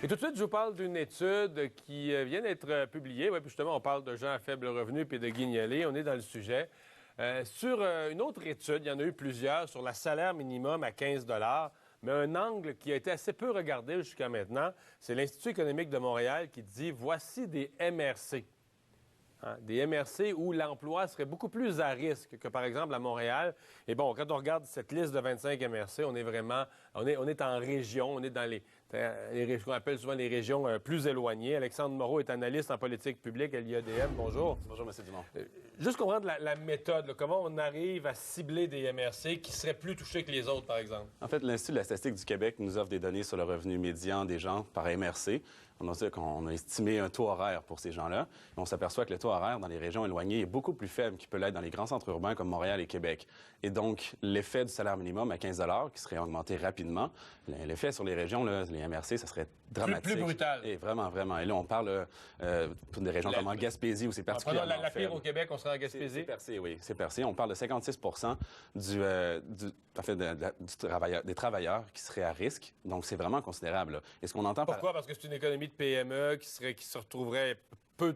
Et tout de suite, je vous parle d'une étude qui vient d'être publiée. Oui, puis justement, on parle de gens à faible revenu puis de guignolés. On est dans le sujet. Sur une autre étude, il y en a eu plusieurs, sur le salaire minimum à 15 mais un angle qui a été assez peu regardé jusqu'à maintenant, c'est l'Institut économique de Montréal qui dit « Voici des MRC ». Des MRC où l'emploi serait beaucoup plus à risque que, par exemple, à Montréal. Et bon, quand on regarde cette liste de 25 MRC, on est vraiment... On est en région, on est dans ce qu'on appelle souvent les régions plus éloignées. Alexandre Moreau est analyste en politique publique à l'IADM. Bonjour. Bonjour, M. Dumont. Juste comprendre la méthode, là, comment on arrive à cibler des MRC qui seraient plus touchés que les autres, par exemple? En fait, l'Institut de la statistique du Québec nous offre des données sur le revenu médian des gens par MRC. On a dit qu'on a estimé un taux horaire pour ces gens-là. On s'aperçoit que le taux horaire dans les régions éloignées est beaucoup plus faible qu'il peut l'être dans les grands centres urbains comme Montréal et Québec. Et donc, l'effet du salaire minimum à 15 qui serait augmenté rapidement, l'effet sur les régions, là, les MRC, ça serait dramatique. Plus brutal. Et vraiment, vraiment. Et là, on parle pour des régions comme en Gaspésie où c'est particulièrement la pire au Québec, on serait en Gaspésie? C'est Percé, oui. C'est Percé. On parle de 56 des travailleurs qui seraient à risque. Donc, c'est vraiment considérable. Là. Et ce qu'on entend Pourquoi? Parce que c'est une économie de PME qui se retrouverait peu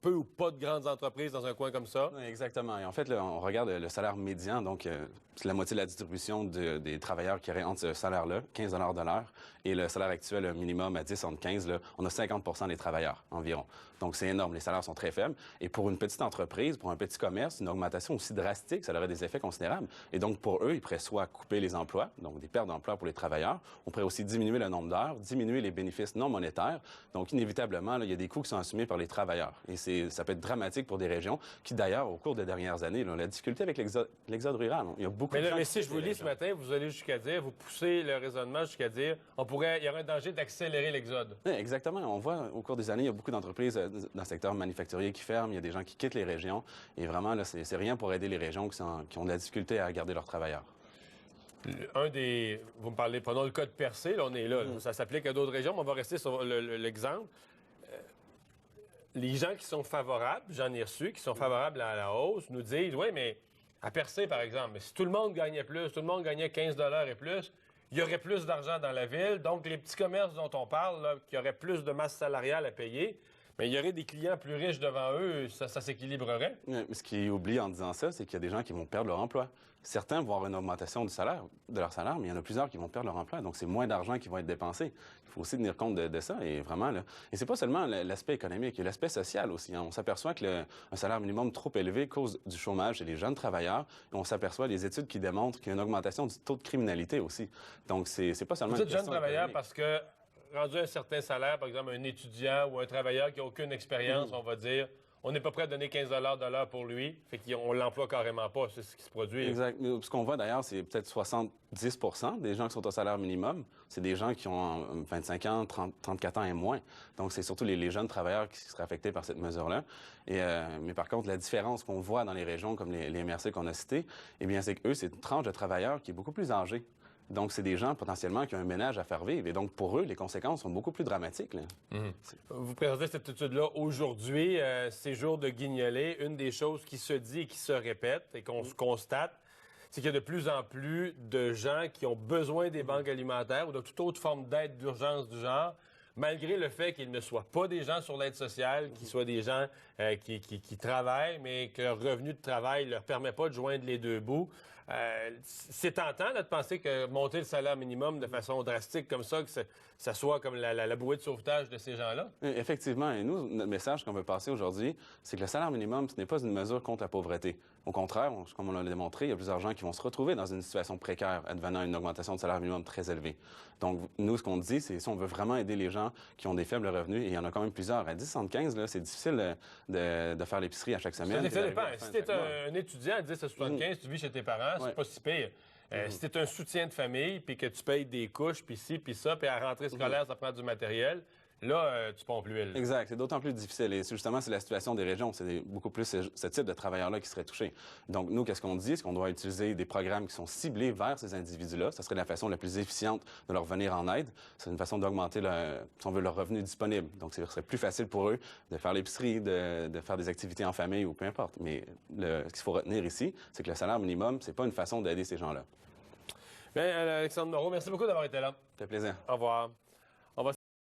ou pas de grandes entreprises dans un coin comme ça. Oui, exactement. Et en fait, là, on regarde le salaire médian, donc c'est la moitié de la distribution des travailleurs qui auraient entre ce salaire-là, 15 de l'heure, et le salaire actuel minimum à 10,75, là, on a 50 des travailleurs environ. Donc, c'est énorme. Les salaires sont très faibles. Et pour une petite entreprise, pour un petit commerce, une augmentation aussi drastique, ça aurait des effets considérables. Et donc, pour eux, ils pourraient soit couper les emplois, donc des pertes d'emplois pour les travailleurs. On pourrait aussi diminuer le nombre d'heures, diminuer les bénéfices non monétaires. Donc, inévitablement, là, il y a des coûts qui sont assumés par les travailleurs. Et ça peut être dramatique pour des régions qui, d'ailleurs, au cours des dernières années, là, ont la difficulté avec l'exode rural. Il y a beaucoup de gens mais si je vous lis ce matin, vous allez jusqu'à dire, vous poussez le raisonnement jusqu'à dire, il y aurait un danger d'accélérer l'exode. Oui, exactement. On voit, au cours des années, il y a beaucoup d'entreprises dans le secteur manufacturier qui ferment. Il y a des gens qui quittent les régions. Et vraiment, là, c'est rien pour aider les régions qui ont de la difficulté à garder leurs travailleurs. Vous me parlez, prenons le cas de Percé, là, on est là. Ça s'applique à d'autres régions, mais on va rester sur l'exemple. Les gens qui sont favorables, j'en ai reçu, qui sont favorables à la hausse, nous disent, oui, mais à Percé, par exemple, mais si tout le monde gagnait plus, tout le monde gagnait 15 et plus, il y aurait plus d'argent dans la ville. Donc, les petits commerces dont on parle, là, qui auraient plus de masse salariale à payer, mais il y aurait des clients plus riches devant eux, ça s'équilibrerait. Mais ce qu'ils oublient en disant ça, c'est qu'il y a des gens qui vont perdre leur emploi. Certains vont avoir une augmentation de leur salaire, mais il y en a plusieurs qui vont perdre leur emploi. Donc, c'est moins d'argent qui va être dépensé. Il faut aussi tenir compte de ça. Et vraiment, là, et c'est pas seulement l'aspect économique, il y a l'aspect social aussi. Hein. On s'aperçoit que un salaire minimum trop élevé cause du chômage chez les jeunes travailleurs. Et on s'aperçoit des études qui démontrent qu'il y a une augmentation du taux de criminalité aussi. Donc, c'est pas seulement une question jeunes travailleurs parce que rendu à un certain salaire, par exemple, un étudiant ou un travailleur qui n'a aucune expérience, on va dire, on n'est pas prêt à donner 15 de l'heure pour lui, fait qu'on l'emploie carrément pas, c'est ce qui se produit. Exact. Mais ce qu'on voit d'ailleurs, c'est peut-être 70 des gens qui sont au salaire minimum, c'est des gens qui ont 25 ans, 34 ans et moins. Donc, c'est surtout les jeunes travailleurs qui seraient affectés par cette mesure-là. Mais par contre, la différence qu'on voit dans les régions comme les MRC qu'on a citées, eh bien, c'est qu'eux, c'est une tranche de travailleurs qui est beaucoup plus âgée. Donc, c'est des gens potentiellement qui ont un ménage à faire vivre. Et donc, pour eux, les conséquences sont beaucoup plus dramatiques. Là. Vous présentez cette étude-là aujourd'hui, ces jours de guignolés. Une des choses qui se dit et qui se répète et qu'on se constate, c'est qu'il y a de plus en plus de gens qui ont besoin des banques alimentaires ou de toute autre forme d'aide d'urgence du genre, malgré le fait qu'ils ne soient pas des gens sur l'aide sociale, qu'ils soient des gens qui travaillent, mais que leur revenu de travail ne leur permet pas de joindre les deux bouts. C'est tentant là, de penser que monter le salaire minimum de façon drastique comme ça, que ça soit comme la bouée de sauvetage de ces gens-là. Effectivement. Et nous, notre message qu'on veut passer aujourd'hui, c'est que le salaire minimum, ce n'est pas une mesure contre la pauvreté. Au contraire, comme on l'a démontré, il y a plusieurs gens qui vont se retrouver dans une situation précaire advenant une augmentation de salaire minimum très élevée. Donc, nous, ce qu'on dit, c'est si on veut vraiment aider les gens qui ont des faibles revenus, et il y en a quand même plusieurs. À 10,75, là, c'est difficile de faire l'épicerie à chaque semaine. Ça dépend. Si t'es un étudiant à 10,75, tu vis chez tes parents, c'est pas si pire. Si t'es un soutien de famille, puis que tu payes des couches, puis ci, puis ça, puis à la rentrée scolaire, ça prend du matériel, là, tu pompes l'huile. Exact. C'est d'autant plus difficile. Et justement, c'est la situation des régions. C'est beaucoup plus ce type de travailleurs-là qui seraient touchés. Donc, nous, qu'est-ce qu'on dit? C'est qu'on doit utiliser des programmes qui sont ciblés vers ces individus-là. Ça serait la façon la plus efficiente de leur venir en aide. C'est une façon d'augmenter, si on veut, leur revenu disponible. Donc, ce serait plus facile pour eux de faire l'épicerie, de faire des activités en famille ou peu importe. Mais ce qu'il faut retenir ici, c'est que le salaire minimum, c'est pas une façon d'aider ces gens-là. Bien, Alexandre Moreau, merci beaucoup d'avoir été là. Ça fait plaisir. Au revoir.